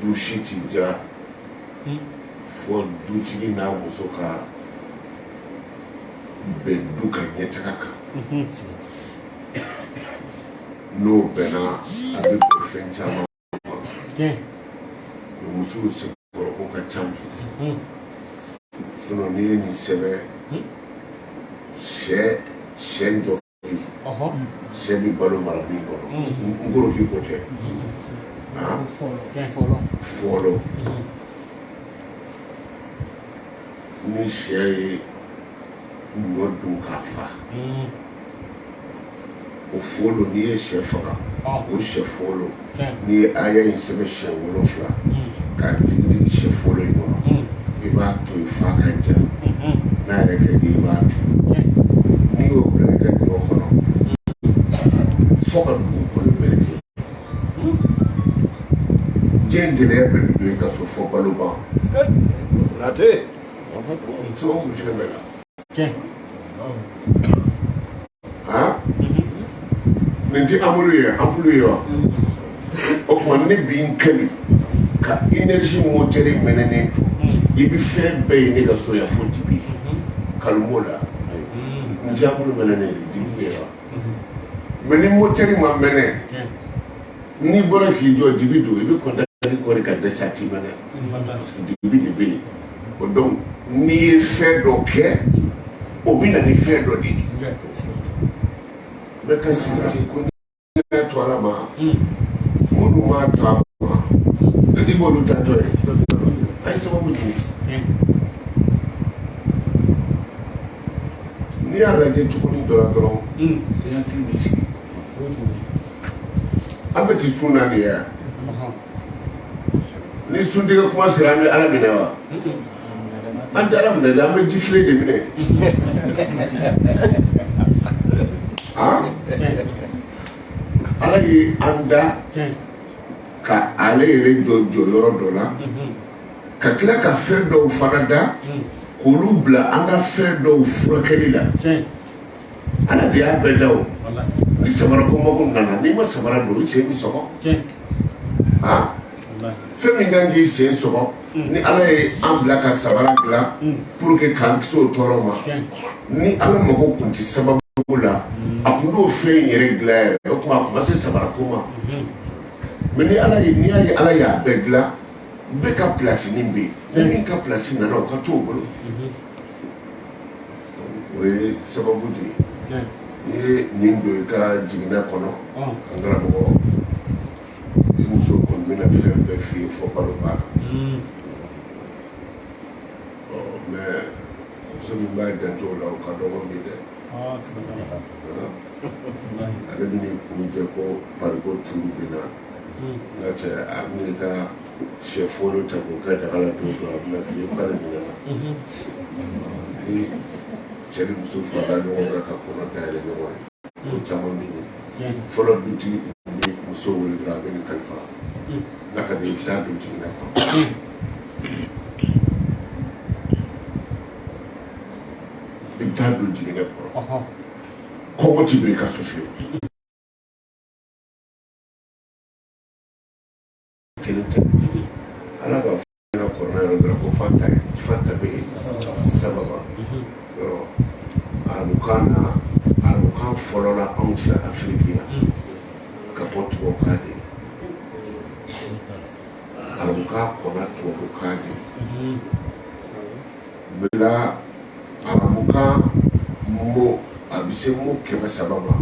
du shiti ja fo du tigi na muso ka be du ka ɲɛtaga kan n'o bɛnna a bɛ fɛn caman musow sɛbɛkɔrɔ ko ka ca sinon n'i ye nin sɛbɛn sɛ jɔ sɛ bi balo mara min kɔnɔ n kɔrɔ k'i ko tɛ fɔlɔ ni sɛ ye ɲɔ dun k'a fa o fɔlɔ n'i ye sɛ faga o sɛ fɔlɔ n'i ye aya in sɛbɛn sɛ 7 k'a digi sɛ fɔlɔ in kɔnɔ i b'a to yen f'a ka ja n'a yɛrɛ ka di i b'a dun n'i y'o bila i ka ɲɔ kɔnɔ fo ka dugukolo meleke diɲɛ gɛlɛya bɛɛ bi don i ka so fɔ balo ban Rate sababu bɛ fɛn bɛɛ la nin tɛ amulu ye wa o tuma ne bi n kɛli ka énergie moteur mɛnɛnen to i bɛ fɛn bɛɛ ye ne ka so yan fo dibi kalmo la n tɛ amulu mɛnɛnen dibi ye wa mais ni moteur ma mɛnɛ n'i bɔra k'i jɔ dibi don i bɛ contact kɔri ka dɛsɛ a t'i mɛnɛ parce que dibi de bɛ yen o donc n'i ye fɛn dɔ kɛ o bɛ na ni fɛn dɔ de ye bɛɛ ka sigi ko ne to ala ma minnu m'a to a ma i b'olu ta tɔ ye a ye sababu jumɛn n'i y'a lajɛ tuguni dɔ la dɔrɔn i hakili bɛ sigi an bɛ ti sun na nin ye yan ni suntigɛ kuma sera an bɛ ala minɛ wa an tɛ ala minɛ dɛ an bɛ ji file de minɛ ala ye an da ka ale yɛrɛ jɔ yɔrɔ dɔ la ka tila ka fɛn dɔw fana da k'olu bila an ka fɛn dɔw furakɛli la ala de y'a bɛɛ da o ni samara ko mago nana n'i ma samara don i sen bɛ sɔgɔ fɛn min kan k'i sen sɔgɔ ni ala ye an bila ka samara dilan pour que k'an kisi o tɔɔrɔ ma ni ala mago tun tɛ sababu la a tun t'o fɛn yɛrɛ dilan yɛrɛ o tuma a tun ma se samara ko ma mais ni ala ye n'i y'a ye ala y'a bɛɛ dilan bɛɛ ka place nin bɛ yen min ka place nana o ka t'o bolo o ye sababu de ye n'i ye nin don i ka jiginɛ kɔnɔ an karamɔgɔ i muso kɔni bɛna fɛn bɛɛ f'i ye fɔ balo b'a la mais muso min b'a janto o la o ka dɔgɔ bi dɛ ale bɛ n'i kun jɛ ko pariko turu bɛ na n'a cɛ a bɛ n'i ka sɛ fɔlɔ ta k'o kɛ daga la don dɔ a bɛna f'i ye k'ale minɛ na ni cɛ ni muso farala ɲɔgɔn kan ka kɔnɔ dayɛlɛ ɲɔgɔn ye ko caman bɛ yen fɔlɔ dutigi ni muso wele dɔrɔn a bɛ ni kalifa n'a ka di i bɛ taa don jiginɛ kɔnɔ i bɛ taa don jiginɛ kɔnɔ kɔngɔ ti don i ka so fiyewu kelen tɛ ala b'a fɔ ɲɛna kɔrɔna yɔrɔ dɔ la ko fanta bɛ yen sababa yɔrɔ arabukan fɔlɔ la anw fɛ afiriki yan ka bɔ tubabukan de arabukan kɔnna tubabukan de bila arabukan mo a bɛ se mo 300 ma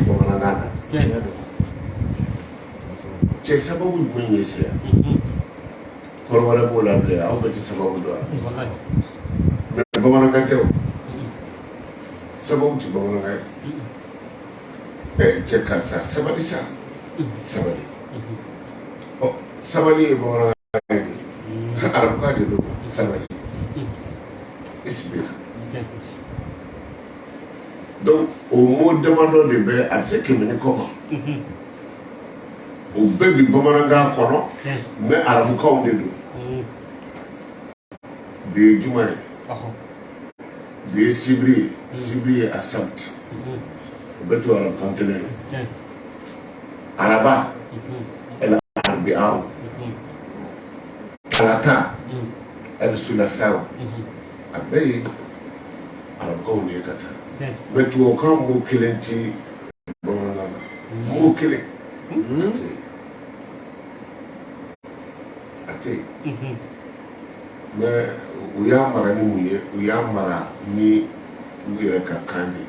bamanankan na cɛ sababu jumɛn ye se yan kɔrɔ wɛrɛ b'o la bilen aw bɛɛ tɛ sababu dɔn mais bamanankan tɛ o sababu tɛ bamanankan ye cɛ karisa sabali sa sabali sabali ye bamanankan ye arabukan de don sabali explique donc o mot damadɔ de bɛ a bɛ se 100 ni kɔ ma o bɛɛ bi bamanankan kɔnɔ mais arabukanw de don de ye juma ye de ye sibiri ye a sabti o bɛɛ to arabukan kelen ye araba el arbi'aw alata الثلاثاء أبي أربعون يكتا بتوه كم موكلنتي موكلين أتي ما ويامرا نمويه ويامرا ني ويركا كاندي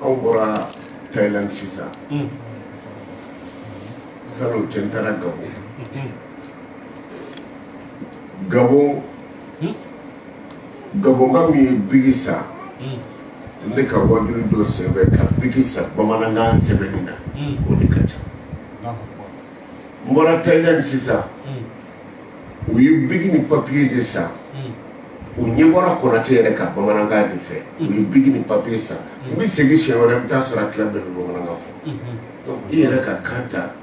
أو برا تايلاند سيسا سالو جنترا Gabon mi bigisa ne ka wadiri do sebe ka bigisa bamananga sebenina oni kacha mbora Thailand sisa uyi bigini papier de sa unye bora konate yere ka bamananga de fe uyi bigini papier sa mi segi shewara mta sura club de bamananga fo donc yere ka kanta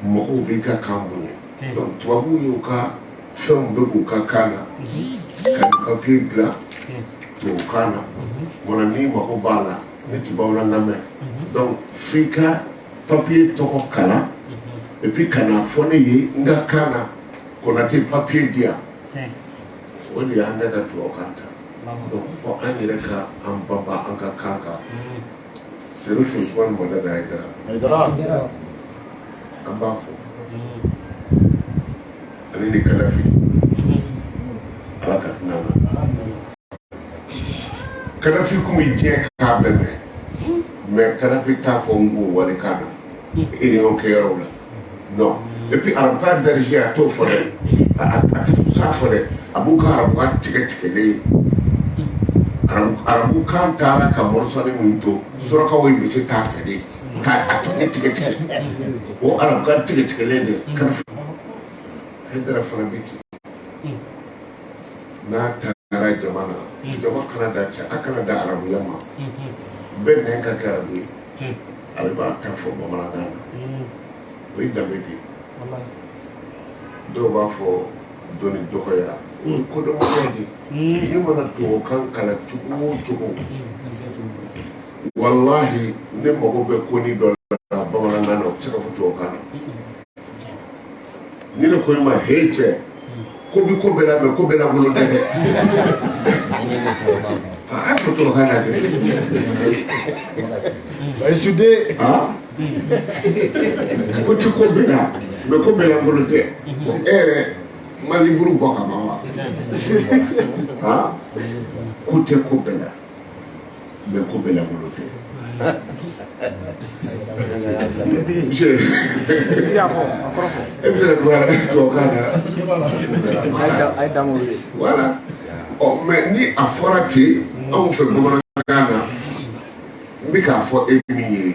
mo ubika kambunye donc tuwabu yuka fɛnw bɛ k'u ka kan na ka papier dilan tubabukan na mɔna n'i mago b'a la ne tɛ bamanankan mɛn donc f'i ka papier tɔgɔ kalan et puis ka na fɔ ne ye n ka kan na Konate papier di yan o de y'an ne ka tubabukan ta donc fɔ an yɛrɛ ka an baba an ka kan kan Serif Usman Mohammed Haidara an b'a fɔ ani ni Kadafi ala ka finana Kadafi kuma je ka bɛmɛ mais Kadafi t'a fɔ n k'o wari kan na réunion kɛyɔrɔw la non et puis arabukan darije a t'o fɔ dɛ a tɛ fusa fɔ dɛ a b'u ka arabukan tigɛlen arabukan taara ka mɔrɔsɔni min to surakaw ye misi t'a fɛ de k'a tɔ ne tigɛ o arabukan tigɛlen de Kadafi Haidara fana bɛ ten n'a taara jama kana da cɛ a kana da arabuya ma bɛɛ nɛn ka kɛ arabu ye ale b'a ta fɔ bamanankan na o ye danbe de ye dɔw b'a fɔ dɔnni dɔgɔya o ye kodɔnbaliya de ye ne mana tubabukan kalan cogo o cogo walahi ne mago bɛ ko ni dɔ la bamanankan na o tɛ se ka fɔ tubabukan na ni ne ko ma he cɛ ko bi ko bɛɛ la mɛ ko bɛɛ la bolo tɛ dɛ a fɔ tubabukan na dɛ Sude ko ti ko bɛɛ la mɛ ko bɛɛ la bolo tɛ e yɛrɛ ma livre bɔ ka ban wa ko tɛ ko bɛɛ la mɛ ko bɛɛ la bolo tɛ monsieur e bɛ se ka tubabukan na voilà mɛ ni a fɔra ten anw fɛ bamanankan na n bɛ k'a fɔ e min ye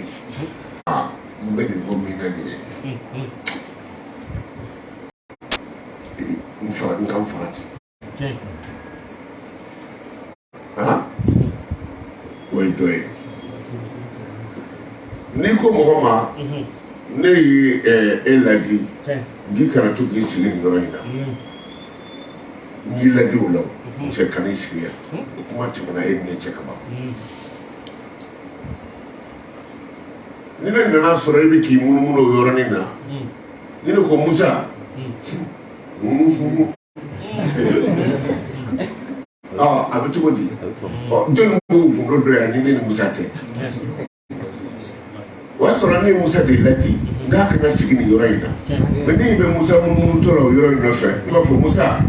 n bɛ nin bɔ min na nin ye n ka n fara ten o ye dɔ ye n'i ko mɔgɔ ma ne ye e ladi n k'i kana to k'i sigi nin yɔrɔ in na n y'i ladi o la cɛ kan'i sigi yan o kuma tɛmɛna e ni ne cɛ ka ban ni ne nana sɔrɔ e bɛ k'i munumunu o yɔrɔnin na ni ne ko Musa a bɛ cogo di jɔnni b'o gundo dɔ yan ni ne ni Musa tɛ o y'a sɔrɔ ne ye Musa de ladi n k'a kana sigi nin yɔrɔ in na mɛ ne bɛ Musa munumunu tɔ la o yɔrɔ in nɔfɛ ne b'a fɔ Musa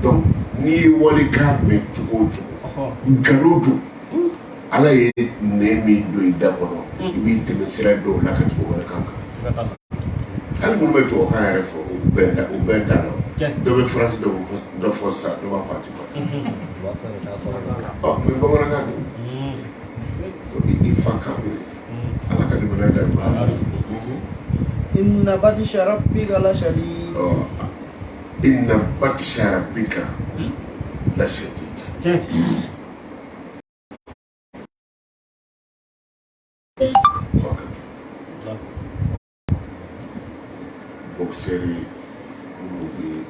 donc n'i ye walikan mɛn cogo o cogo nkalon don ala ye nɛn min don i da kɔnɔ i b'i tɛmɛ sira dɔw la ka tɛmɛ walikan kan hali minnu bɛ tubabukan yɛrɛ fɔ o bɛɛ da la dɔ bɛ faransi dɔ fɔ sisan dɔ b'a fɔ a tɛ fɔ mɛ bamanankan don i fa kan ala ka dɛmɛ da ye inna batisha rabbika la shadid inna batisha rabbika la shadid boxeri movie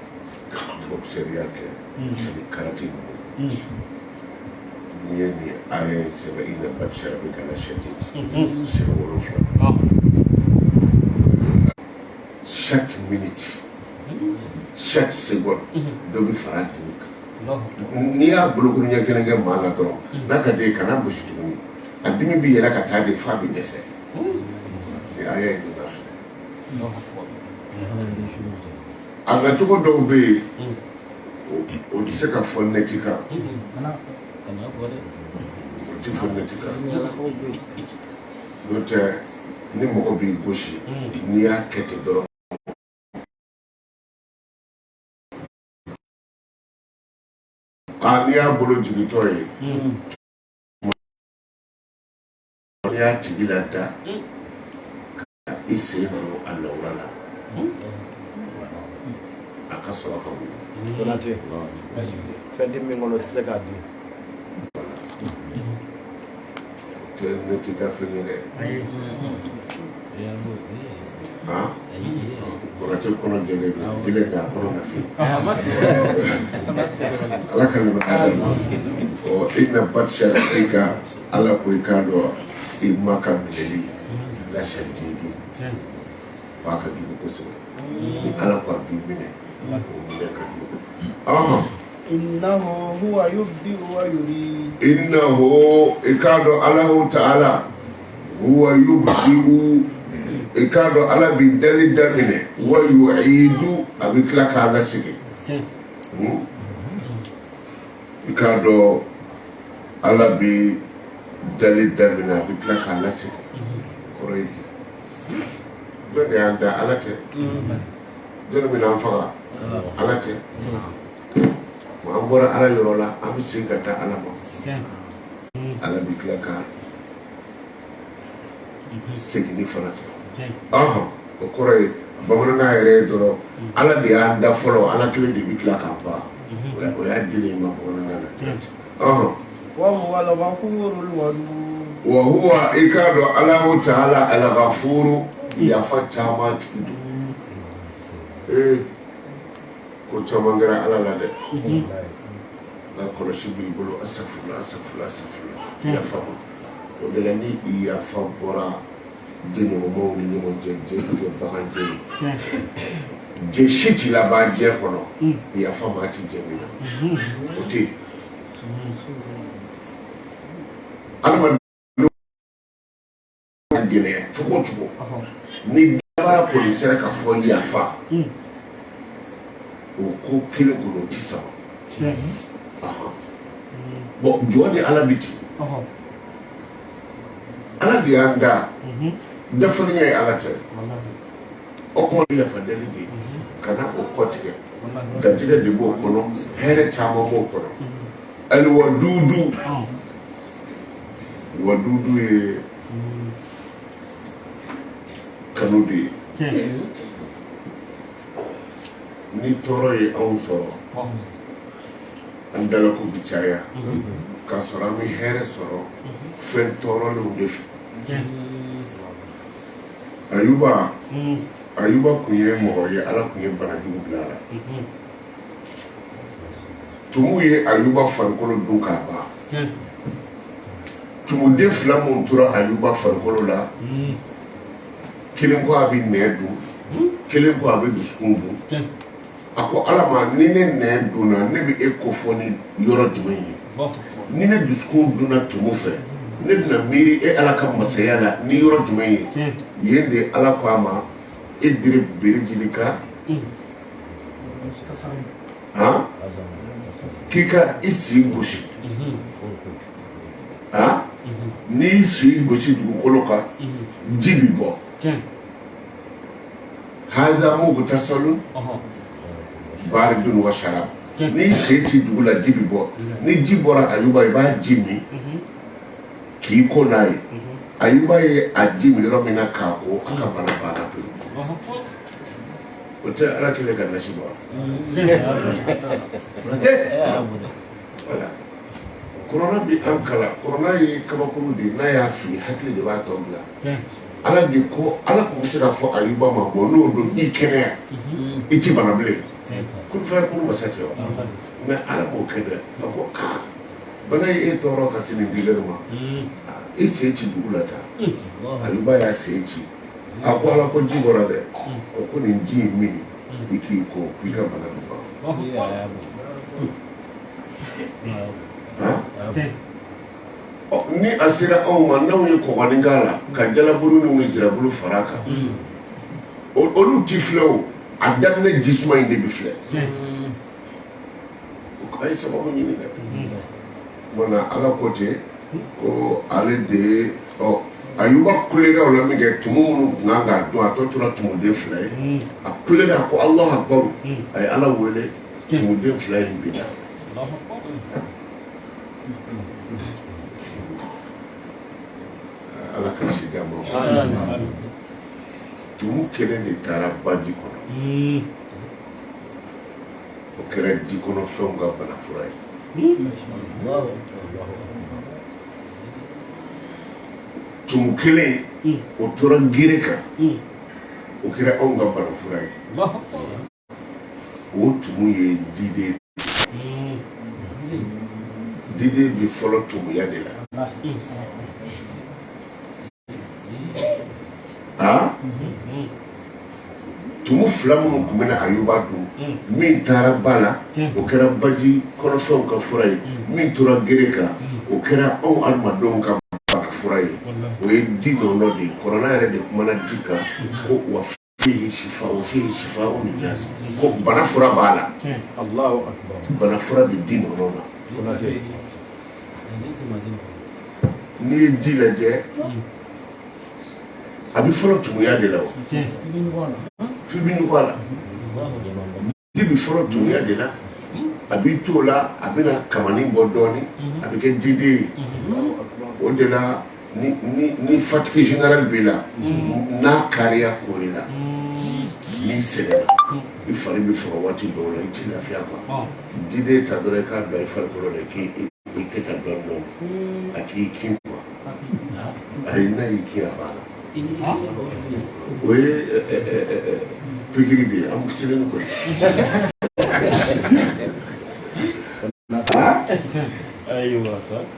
boxeri yake ni karate ni aya sema inna batisha rabbika la shadid shawara chaque minute chaque seconde dɔ bɛ fara dimi kan n'i y'a bolokoli ɲɛ kelen kɛ maa la dɔrɔn n'a ka di ye kana gosi tuguni a dimi bɛ yɛlɛ ka taa de f'a bɛ dɛsɛ ni aya ye nin na a nacogo dɔw bɛ yen o tɛ se ka fɔ nɛti kan o tɛ fɔ nɛti kan n'o tɛ ni mɔgɔ b'i gosi n'i y'a kɛ ten dɔrɔn n'i y'a bolo jigitɔ ye n'i y'a tigi lada i sen nɔ a lawura la a ka sɔrɔ ka wuli. Donate fɛn di min kɔnɔ o tɛ se k'a di. tɛ ne t'i ka fɛn ye dɛ. Konate kɔnɔ jɛlen don kelen k'a kɔnɔ na fin. Ala ka nin bɛ i na batisha i ka ala ko i k'a dɔn i ma ka minɛli lasɛ diiju b'a ka jugu kosɛbɛ ni ala ko a b'i minɛ o minɛ ka jugu. Innahu huwa yubdi'u wa yurid. Innahu i k'a dɔn Alahu Ta'ala huwa yubdi'u i k'a dɔn ala b'i dali daminɛ wa yu'idu a bɛ tila k'a lasegin. I k'a dɔn ala b'i dali daminɛ a bɛ tila k'a lasegin. Kɔrɔ ye di jɔn de y'an da ala tɛ jɔn bɛ n'an faga ala tɛ an bɔra ala yɔrɔ la an bɛ segin ka taa ala ma ala bɛ tila ka segin fana kɛ. O kɔrɔ ye bamanankan yɛrɛ ye dɔrɔn ala de y'an da fɔlɔ ala kelen de bɛ tila k'a ban o y'a dilen ma bamanankan na. Wa huwa al-ghafurul wadud. Wa huwa i k'a dɔn Alahu Ta'ala al-Ghafuru yafa caman tigi don. Ko caman kɛra ala la dɛ. Nka kɔlɔsi b'i bolo asafurula yafa ma o de la ni i yafa bɔra jɛɲɔgɔnmaw ni ɲɔgɔn cɛ jɛ bɛ kɛ bagan jɛ ye jɛ si t'i laban diɲɛ kɔnɔ yafa maa ti jɛ min na o tɛ yen. Adamadenw gɛlɛya cogo o cogo ni dabara kɔni sera ka fɔ yafa o ko kelen kɔnɔ o tɛ saba. Bon jɔn ni ala bɛ ten ala de y'an da dafalinya ye ala tɛ o kuma bɛ yafa deli de ka na o kɔ tigɛ garijɛgɛ de b'o kɔnɔ hɛrɛ caman b'o kɔnɔ aliwadudu wadudu ye kanu de ye ni tɔɔrɔ ye anw sɔrɔ an dalako bi caya k'a sɔrɔ an bɛ hɛrɛ sɔrɔ fɛn tɔɔrɔlenw de fɛ. Ayuba kun ye mɔgɔ ye ala kun ye banajugu bila a la tumu ye Ayuba farikolo dun k'a ban tumuden fila minnu tora Ayuba farikolo la kelen ko a bɛ nɛn dun kelen ko a bɛ dusukun dun. A ko ala ma ni ne nɛn dunna ne bɛ e ko fɔ ni yɔrɔ jumɛn ye ni ne dusukun dunna tumu fɛ ne bɛna miiri e ala ka masaya la ni yɔrɔ jumɛn ye yen de ala ko a ma e dire bere jeli ka k'i ka i si gosi n'i si gosi dugukolo kan ji bi bɔ haza mugu tasalun baari dun wa sharab ni se ci dugu la ji bi bɔ ni ji bɔra Ayuba i b'a ji min k'i ko n'a ye Ayuba ye a ji min yɔrɔ min na k'a ko a ka bana banna pewu o tɛ ala kelen ka nasi bɔ wala kɔrɔna bi an kala kɔrɔna ye kabakuru de n'a y'a fili hakili de b'a tɔ bila ala de ko ala tun bɛ se ka fɔ Ayuba ma bɔ n'o don i kɛnɛya i ti bana bilen ko fɛn ko masa cɛ wa mais ala b'o kɛ dɛ a ko bana ye e tɔɔrɔ ka se nin dilɛri ma i sen ci dugu la tan Ayuba y'a sen ci ako ala ko ji bɔra dɛ o ko nin ji in min i k'i ko k'i ka bana bɛ ban ni a sera anw ma n'anw ye kɔgɔni k'a la ka jalaburu ni nsirabulu fara a kan olu ti filɛ o a daminɛ jisuma in de bi filɛ a ye sababu ɲini dɛ mana ala ko ten ko ale de Ayuba kulera o la min kɛ tumu minnu tun kan k'a dun a tɔ tora tumuden fila ye a kulera ko Alahu Akibaru a ye ala wele tumuden fila in bi la ala ka si d'a ma tumu kelen de taara baji kɔnɔ o kɛra ji kɔnɔ fɛnw ka bana fura ye tumu kelen o tora gere kan o kɛra anw ka bana fura ye o tumu ye dide bi fɔlɔ tumuya de la tumu fila minnu tun bɛna Ayuba dun min taara ba la o kɛra baji kɔnɔfɛnw ka fura ye min tora gere kan o kɛra anw adamadenw ka bana fura ye o ye di nɔnɔ de ye kɔrɔna yɛrɛ de kumana di kan ko wa fihi shifa linnas ko bana fura b'a la bana fura bɛ di nɔnɔ na n'i ye di lajɛ a bɛ fɔlɔ tumuya de la o f'i bɛ ɲugu a la di bɛ fɔlɔ tumuya de la a b'i to o la a bɛna kamanin bɔ dɔɔnin a bɛ kɛ diden ye o de la ni fatigue générale b'i la n'a kariya kori la n'i sɛgɛnna i fari bɛ faga waati dɔw la i tɛ lafiya quoi diden ta dɔrɔn i k'a bila i farikolo la k'i kɛ ka dɔɔnin a k'i kin quoi ayi n'a y'i kin a b'a la o ye pikiri de ye an selen kɔni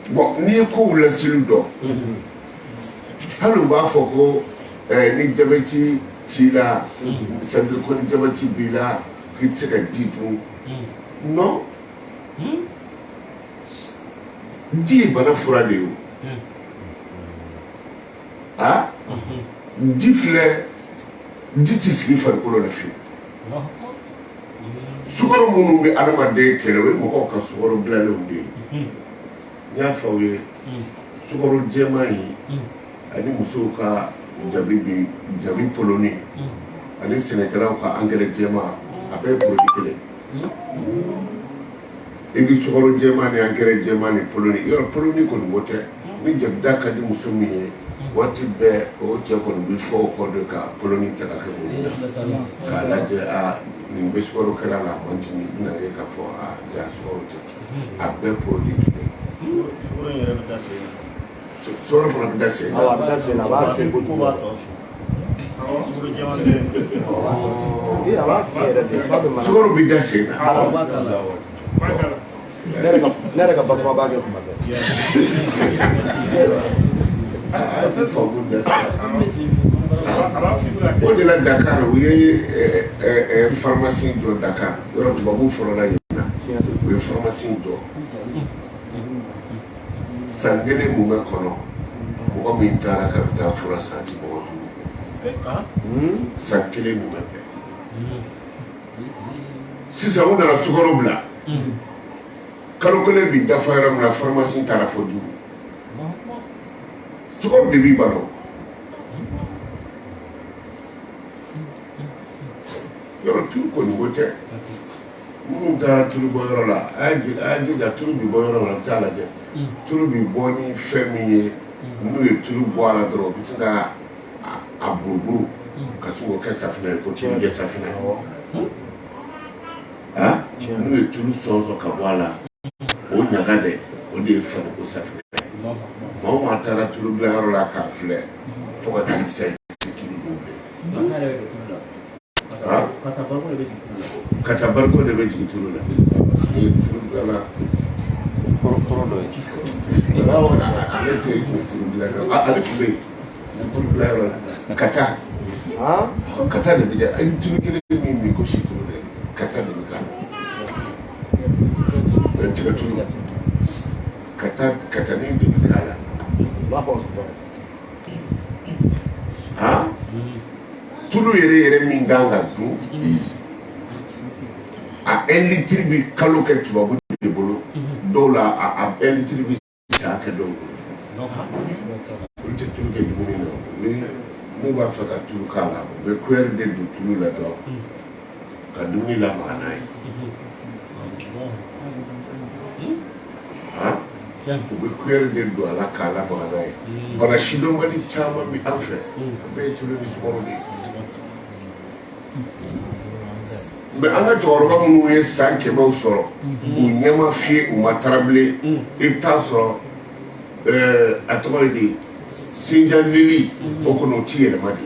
bon n'i ye kow laseli dɔn hali u b'a fɔ ko ni jabɛti t'i la c'est-à-dire ko ni jabɛti b'i la k'i tɛ se ka di dun non di ye bana fura de ye o di filɛ di tɛ sigi farikolo la fiyewu sukaro minnu bɛ adamaden kɛlɛ o ye mɔgɔw ka sukaro dilanenw de ye n y'a fɔ aw ye sukaro jɛman in ani musow ka jabi poloni ani sɛnɛkɛlaw ka angɛrɛ jɛman a bɛɛ ye produit kelen i bɛ sukaro jɛman ni angɛrɛ jɛman ni poloni yɔrɔ poloni kɔni o tɛ ni jabida ka di muso min ye waati bɛɛ o cɛ kɔni bɛ fɔ o kɔ de ka poloni ta ka kɛ mun na k'a lajɛ nin bɛ sukaro kɛra la man tini i bɛna ye k'a fɔ ja sukaro tɛ a bɛɛ produit kelen sukaro fana bɛ da sen na sukaro bɛ da sen na ne yɛrɛ ka batoma b'a kɛ kuma bɛɛ o de la Dakar u ye pharmacie jɔ Dakar yɔrɔ tubabuw fɔlɔla yen na u ye pharmacie jɔ san kelen mun bɛ kɔnɔ mɔgɔ min taara ka bɛ taa fura san di mɔgɔ duuru san kelen mun bɛ kɛ sisan u nana sukaro bila kalo kelen bi dafa yɔrɔ min na pharmacie taara fɔ duuru sukaro de b'i balo yɔrɔ turu kɔni ko tɛ minnu taara turu bɔ yɔrɔ la a y'a jija turu bi bɔ yɔrɔ la u t'a lajɛ turu bi bɔ ni fɛn min ye n'u ye turu bɔ a la dɔrɔn u bɛ se ka a buruburu ka se k'o kɛ safinɛ ye ko turu kɛ safinɛ n'u ye turu sɔnsɔn ka bɔ a la o ɲaga dɛ o de ye fɛn ko safinɛ maa o maa taara turu bila yɔrɔ la k'a filɛ fo ka t'i sɛ turu dɔw bɛ kata barko de bɛ jigin turu la ni turu bila kɔrɔ dɔ ye ale tɛ turu bila yɔrɔ ale tun bɛ yen turu bila yɔrɔ kata kata de bi ai tulu kele mi ko shi tulu de kata de ka tulu tulu kata ni de kala Allahu akbar tulu yere min ganga tu a un litre bi kalo ke tubabu de bolo dola a un litre bi sa ke do o te tulu ke dumuni no ni ba fa ka tulu kala be kwer de du tulu la do ka dumuni la manai ko be kwer de du ala kala manai bana shido ngadi chama bi anfe be tulu bi sukoro de mais an ka cɛkɔrɔba minnu ye san 100 sɔrɔ u ɲɛma fie u ma tarabile i bɛ taa sɔrɔ a tɔgɔ ye de sinjan lili o kɔni o ti yɛlɛma de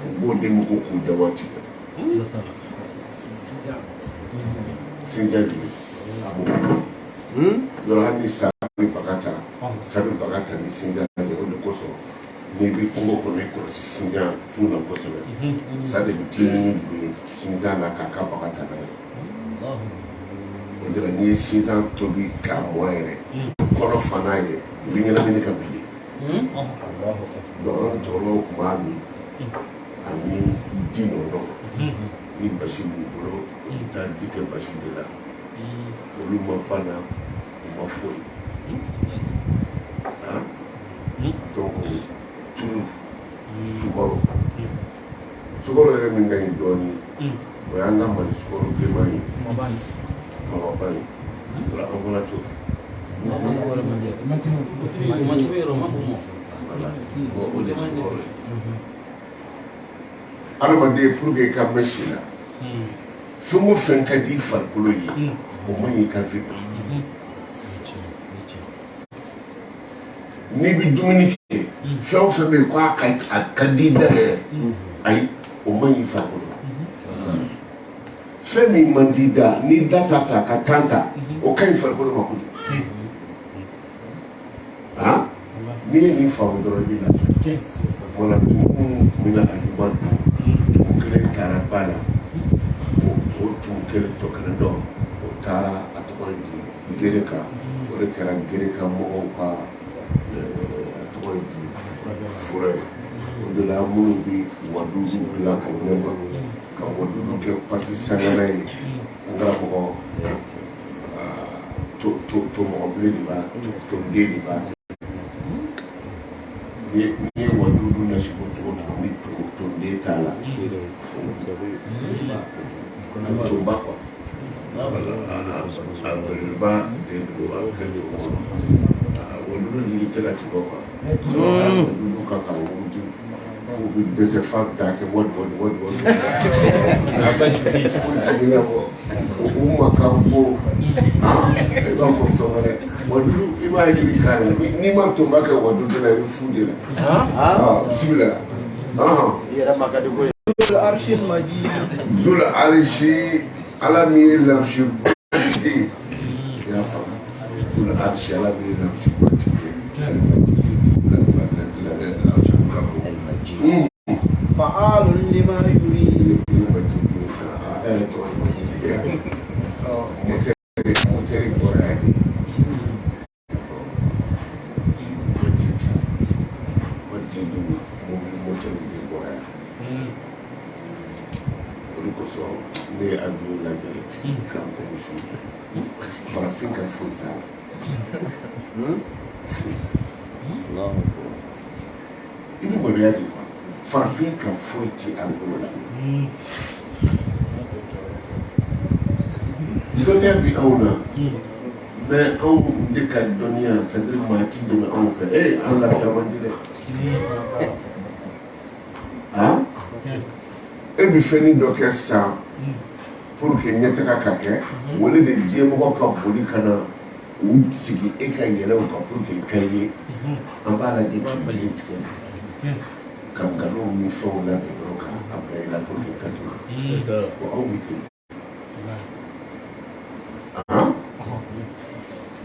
u b'o de mugu k'u da waati sinjan lili a b'o yɔrɔ hali ni sabi baga ta ni sinjan lili o de kosɔn n'i bɛ kungo kɔnɔ i kɔlɔsi sinjan sun na kosɛbɛ sa de bɛ tiɲɛni bin sinjan na k'a ka baga ta n'a ye o de la n'i ye sinjan tobi k'a mɔ yɛrɛ kɔnɔ fa n'a ye i bɛ ɲɛnamini ka bilen donc an ka cɛkɔrɔbaw tun b'a min ani di nɔnɔ ni basi b'u bolo u bɛ taa di kɛ basi de la olu ma bana u ma foyi donc tulu sukaro yɛrɛ min ka ɲi dɔɔni o y'an ka mali sukaro bilenman ye mababa ye ola an fana t'o o de sukaro ye adamaden pour que i ka mɛn si la fɛn o fɛn ka di i farikolo ye o man ɲi i ka vie n'i bɛ dumuni kɛ fɛn o fɛn bɛ yen k'a ka di da yɛrɛ ayi o man ɲi farikolo fɛn min man di da ni da ta fɛ a ka tan ta o ka ɲi farikolo ma kojugu n'i ye nin faamu dɔrɔn i bɛ lafiya wala tumu tun bɛna ajuba dun tumu kelen taara ba la o tumu kelen tɔ kelen dɔ o taara a tɔgɔ ye di gere kan o de kɛra gere kan mɔgɔw ka fura ye o de la minnu bɛ wadudu dilan o ɲɛma ka wadudu kɛ pati sangana ye an ka mɔgɔ to mɔgɔ bilen de b'a to den de b'a ni ye wadudu nasi ko cogo cogo ni to den t'a la toba quoi a belebeleba de don a kɛ de kɔnɔ wadudu yiri tɛ la tigɛ quoi wadudu ka kan wuruti fo bɛ dɛsɛ fa k'a kɛ wadi foyi tɛ ɲɛna bɔ o ma kan fo i b'a fɔ fɛn wɛrɛ wadudu i b'a yiri k'a la n'i ma tonba kɛ wadudu la i bɛ fu de la bisimila zul arshi ala min ye lafiya batigi ye i y'a faamu zul arshi ala min ye lafiya batigi ye فعال لما يريد farafin ka foyi t'a la i bɛ maloya de kuwa farafin ka foyi ti a bolo la dɔnniya bɛ anw na mais anw de ka dɔnniya c'est-à-dire maa ti dɛmɛ anw fɛ an lafiya man di dɛ e bɛ fɛnni dɔ kɛ sisan pour que ɲɛtaga ka kɛ wale de diɲɛmɔgɔ ka boli ka na u sigi e ka yɛlɛw kan pour que i ka ye an b'a lajɛ k'i bali tigɛ ka nkalonw ni fɛnw labɛn dɔrɔn k'a bila i la pour que i ka tɛmɛ o anw bɛ ten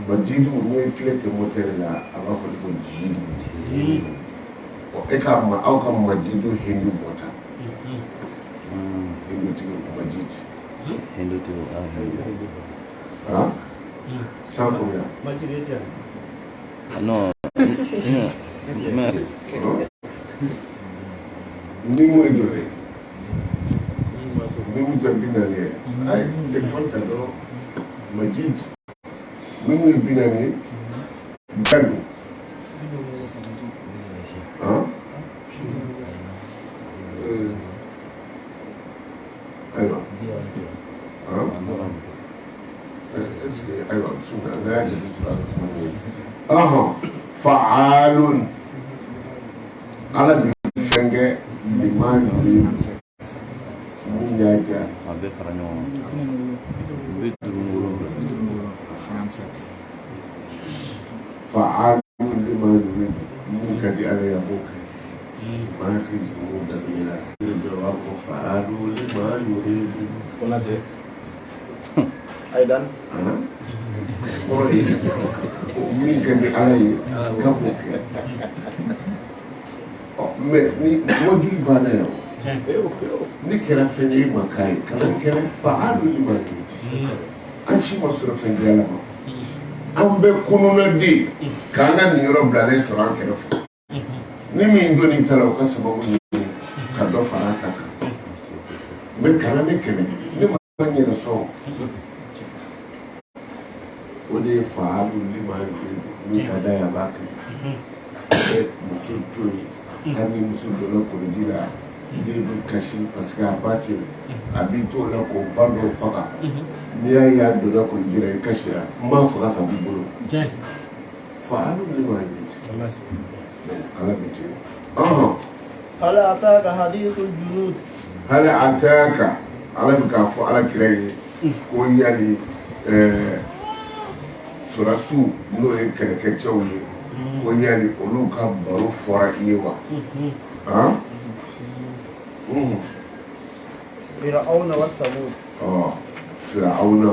ba jidu n'i ye tile kɛ motɛri la a b'a fɔ ko jidu ekama au kama majidu Hindu bota Hindu tigo majid Hindu tigo ah sampo ya majid ya no ni mo ejole ni mo tabinale ay telefon tado majid ni mo binane gadu فعال على الفنجة لما يريد من يجا فعال لما يريد من كدي على يبوك ما تجمع دبيلا الجواب فعال لما يريد ولا ده أيضا min kadi alay kapo me ni wodi bana yo ni kera fene makai kala kera fa'alu lima tuti an shi masura fene la ma an be kununa di kana ni yoro blale sura kera fa ni min do ni tala ko sababu ni ka do farata ka me kala me kene ni ma ni no so wode fa'alu lima tuti ni kada ya baka musul tuni hani musul do ko dira de bu kashi parce que abati abito la ko bando faka ni ya do la ko dira kashi ma faka ka bibolo fa'alu lima tuti ala biti هل أتاك حديث الجنود هل أتاك على بكافو على كلاي كونيالي surasu no e keke chawli konyali oluka baro fora iwa فرعون والثمود فرعون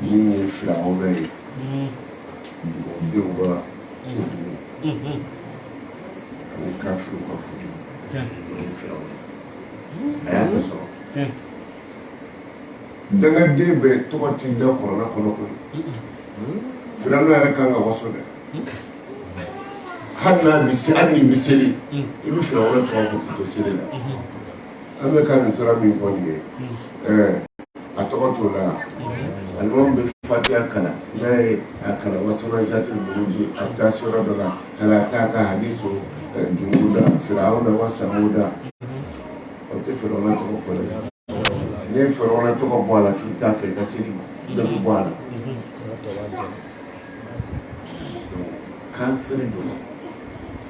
من فرعون ديوبا الكافر وكفر فرعون أيام سو دعنا ديبه توقتي ده كورونا Firano yɛrɛ kan ka waso dɛ hali n'a bɛ hali n'i bɛ seli i bɛ fira wɛrɛ tɔgɔ fɔ k'i to seli la an bɛ ka nin sira min fɔ nin ye a tɔgɔ t'o la alimami bɛ fatiya kalan n'a ye a kalan wasana zati buruji a bɛ taa se yɔrɔ dɔ la hali a t'a ka hadiso junguda firawuna wa samuda o tɛ firawuna tɔgɔ fɔ dɛ n'i ye firawuna tɔgɔ bɔ a la k'i t'a fɛ i ka seli dɔ bɛ bɔ a la kafiri do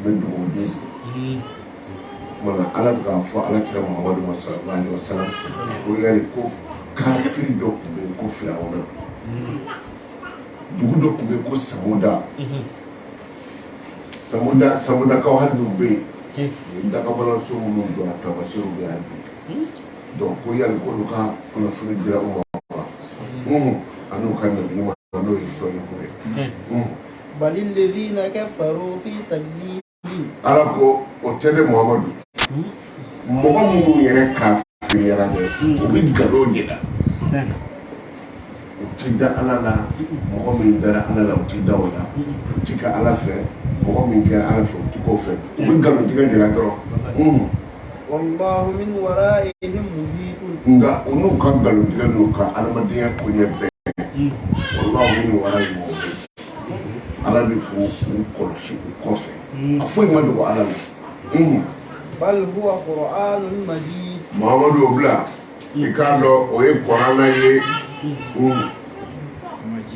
be do mana ala ga fo ala kira muhammadu sallallahu alaihi wasallam ko yari ko kafiri do be ko firawuna dugu do be ko samuda ka hadu be da ka bala so mu do ata ba shiru be hadu donc ko yari ko ka ko furi dira umma anu kan nabi ma anu iso ni ko بل الذين كفروا في تكذيب alako o tele muhammadu mɔgɔ minnu yɛrɛ kafiriyara dɛ u bɛ nkalon de la u ti da ala la mɔgɔ min dara ala la u ti da o la u ti ka ala fɛ mɔgɔ min kɛra ala fɛ u ti k'o fɛ u bɛ nkalon tigɛ de la dɔrɔn والله من ورائهم محيط nka u n'u ka nkalon tigɛ n'u ka adamadenya koɲɛ bɛɛ wallahu min wara'ihim ala bɛ k'u kɔlɔsi u kɔfɛ a foyi ma dogo ala la بل هو قرآن مجيد muhammadu o bila i k'a dɔn o ye kɔrana ye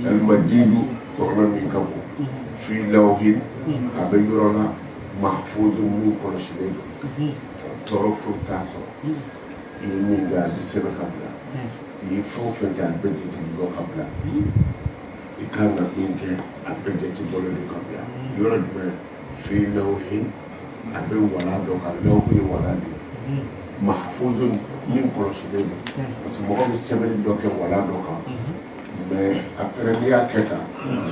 alimajidu kɔrana min ka bon fi lawhin a bɛ yɔrɔ la mahfuzu min kɔlɔsilen don tɔɔrɔ foyi t'a sɔrɔ i ye min kɛ a bɛ sɛbɛn ka bila i ye fɛn o fɛn kɛ a bɛ jate dɔ ka bila i kan ka min kɛ a bɛ jate bɔlen don ka bila yɔrɔ jumɛn fi lawhin a bɛ wala dɔ kan lawhin ye wala de ye mahfuzu min kɔlɔsilen don parce que mɔgɔ bɛ sɛbɛnni dɔ kɛ wala dɔ kan mais après n'i y'a kɛ tan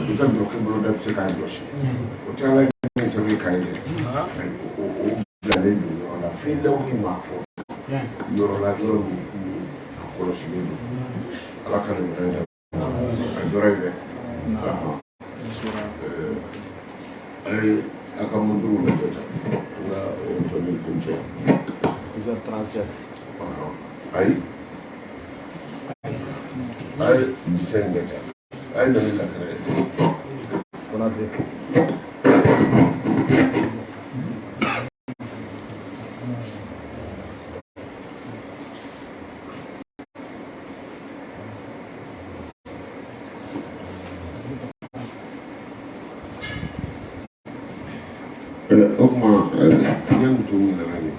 i ka dɔkɛ bolo dɔ bɛ se k'a jɔsi o tɛ ala ye sɛbɛn k'a ye dɛ bilalen don yɔrɔ la f'i lawuli maa fɔ yɔrɔ la yɔrɔ min a kɔlɔsilen don ala ka nin minɛ a jɔra yen dɛ a ye a ka monturu lajɛ tan an ka tɔni kun cɛ 37 ayi a ye disɛn lajɛ a ye nani lakɛrɛ Konate. o kuma yan mutum nana ne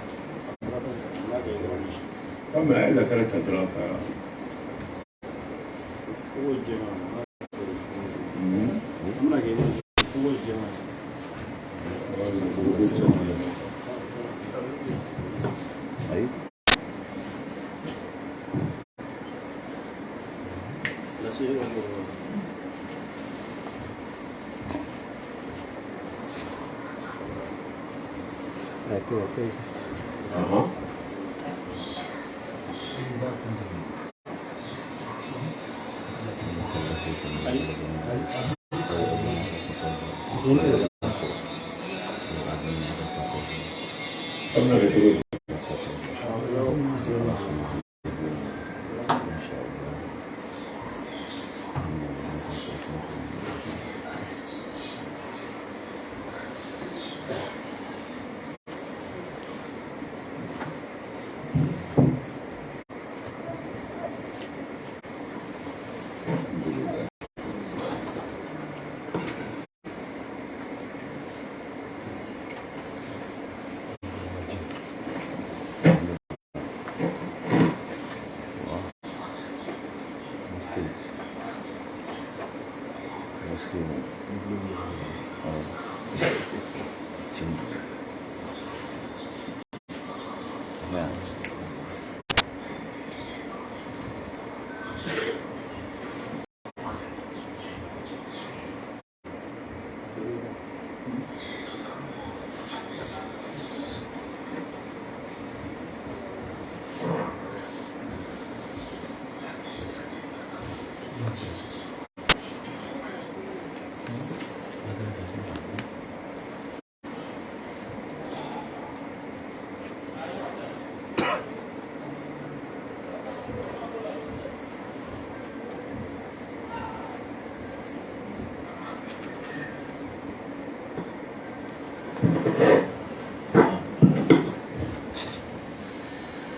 kama a ye lakɛrɛ ta dɔrɔn ka Okay.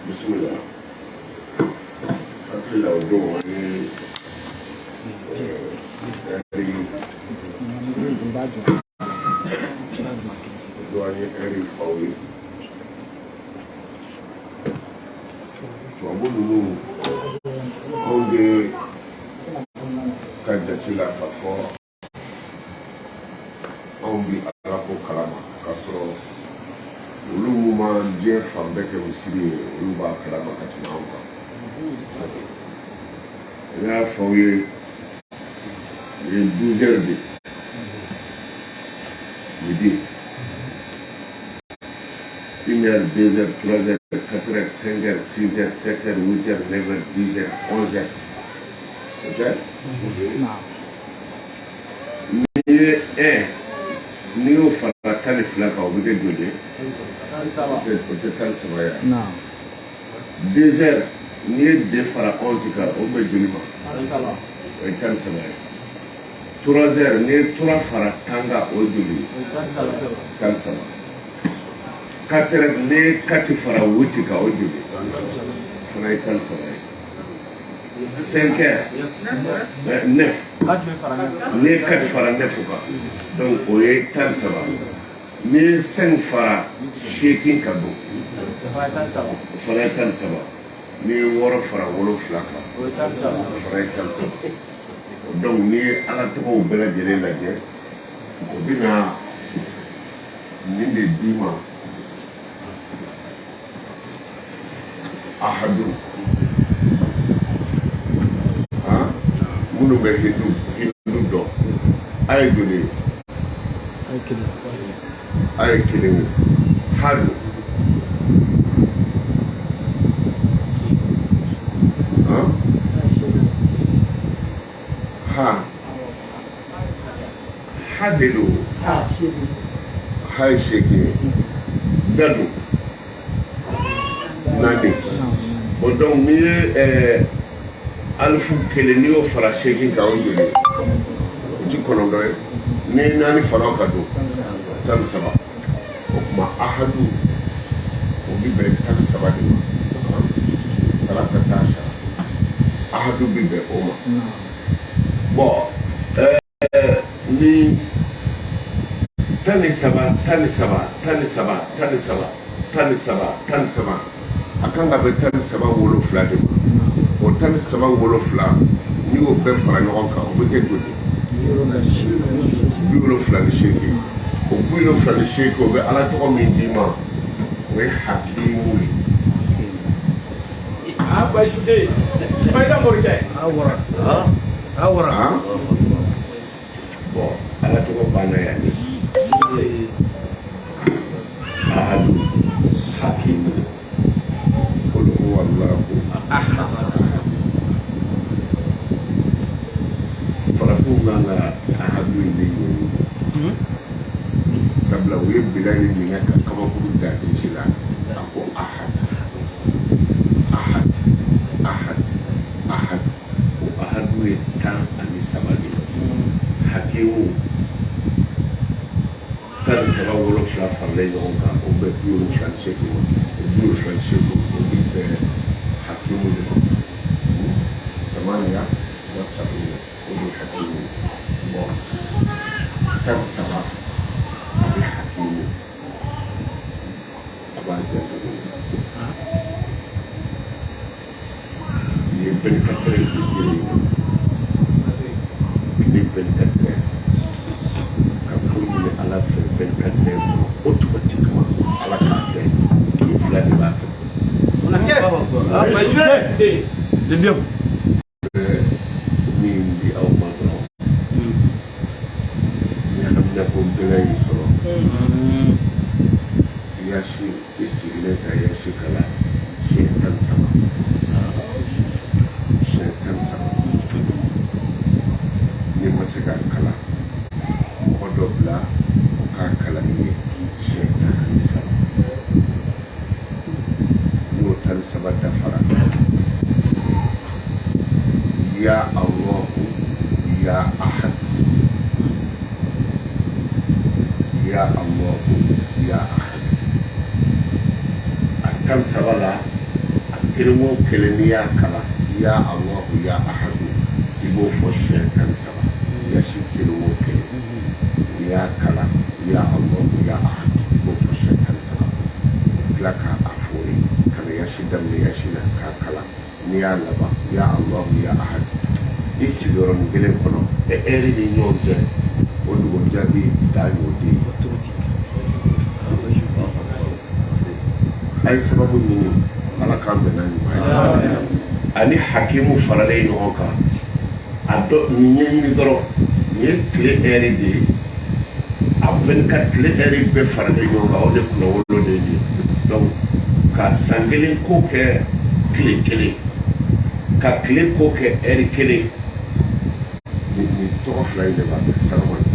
Bismillah. Hakila odo wani eri fawi. Tuwabu lulu onge kajatila kafo onge alako kalama kasoro olu ma diɲɛ fan bɛɛ kɛ misiri ye olu b'a kalama ka tɛmɛ anw kan n y'a fɔ aw ye ye 12 heures de midi 1 heure 2 heures 3 heures 4 heures 5 heures 6 heures 7 heures 8 heures 9 heures 10 heures 11 heures ok n'i y'o fara 12 kan o bɛ kɛ joli ye o tɛ 13 ye 2 heures n'i ye 2 fara 11 kan o bɛ joli ma o ye 13 ye 3 heures n'i ye 3 fara 10 kan o ye joli ye 13 4 heures n'i ye 4 fara 8 kan o ye joli o fana ye 13 ye 5 heures 9 n'i ye 4 fara 9 kan donc o ye 13 n'i ye 5 fara 8 ka bɔ o fana ye 13 n'i ye 6 fara 7 kan o fana ye 13 donc n'i ye ala tɔgɔw bɛɛ lajɛlen lajɛ o bɛna nin de d'i ma ahadu minnu bɛ hindu dɔn a ye joli ye a ye kelen ye hadu Hadelu. Hai sheki. Dadu. Nani. Donc ni alfu kele ni o fara sheki ka o joli. Ji kono do ni nani fara ka do. Tan saba. O kuma ahadu. O bi be tan saba de. Sala satasha. Ahadu bi be o ma. Bon, ni tani saba akan ga be tani saba wolo fla de o tani saba wolo fla ni o be fara ɲɔgɔn kan o be kɛ joli wolo fla ni sheki o wolo fla ni sheki o be ala tɔgɔ min di ma o ye hakimu ye ba shude spider morite awara bon ala tɔgɔ banna yan ni ahadu hakimu qul huwa allahu ahad farafin nana ahadu ni sabla o ye bilali min kɛ ka kabakuru da ci la a ko ahad ahad ahad ahad o ahadu ye 13 de hakimu 13 wolofila faralen ɲɔgɔn kan o bɛ 78 o 78 o bi bɛn hakimu de ma samaniya wa sabiya o de hakimu bon 13 a bɛ hakimu a b'a janto ni 24 heures de kelen ni 24 heures ka kuma ala fɛ 24 heures automatiquement ala k'a kɛ ni fila de b'a kɛ min di aw ma dɔrɔn ɲagamina ko bɛɛ y'i sɔrɔ yasi i sigilen ka yasi kala siɲɛ 13 ni ma se k'a kala mɔgɔ dɔ bila o k'a kala ni ye siɲɛ 13 n'o 13 dafara ya Allahu ya ahad ya Allahu ya ahad a 13 la a kelen o kelen ni y'a kala ya Allahu ya ahad i b'o fɔ siɲɛ 13 yasi kelen o kelen ni y'a kala ya Allahu ya ahad i b'o fɔ siɲɛ 13 tila k'a fɔ ye ka na yasi daminɛ yasi la k'a kala ni y'a laban ya Allahu ya ahad i sigiyɔrɔnin kelen kɔnɔ ɛri ni ɲɔgɔn cɛ o dugu jaabi daa y'o de ye a ye sababu ɲini ala k'an bɛnna ɲuman ye ani hakimu faralen ɲɔgɔn kan a dɔ nin ɲɛɲini dɔrɔn nin ye tile ɛri de ye a 24 tile ɛri bɛɛ faralen ɲɔgɔn kan o de kunna wolo de ye donc ka san kelen ko kɛ tile kelen ka tile ko kɛ ɛri kelen ni tɔgɔ fila in de b'a kɛ salamalekum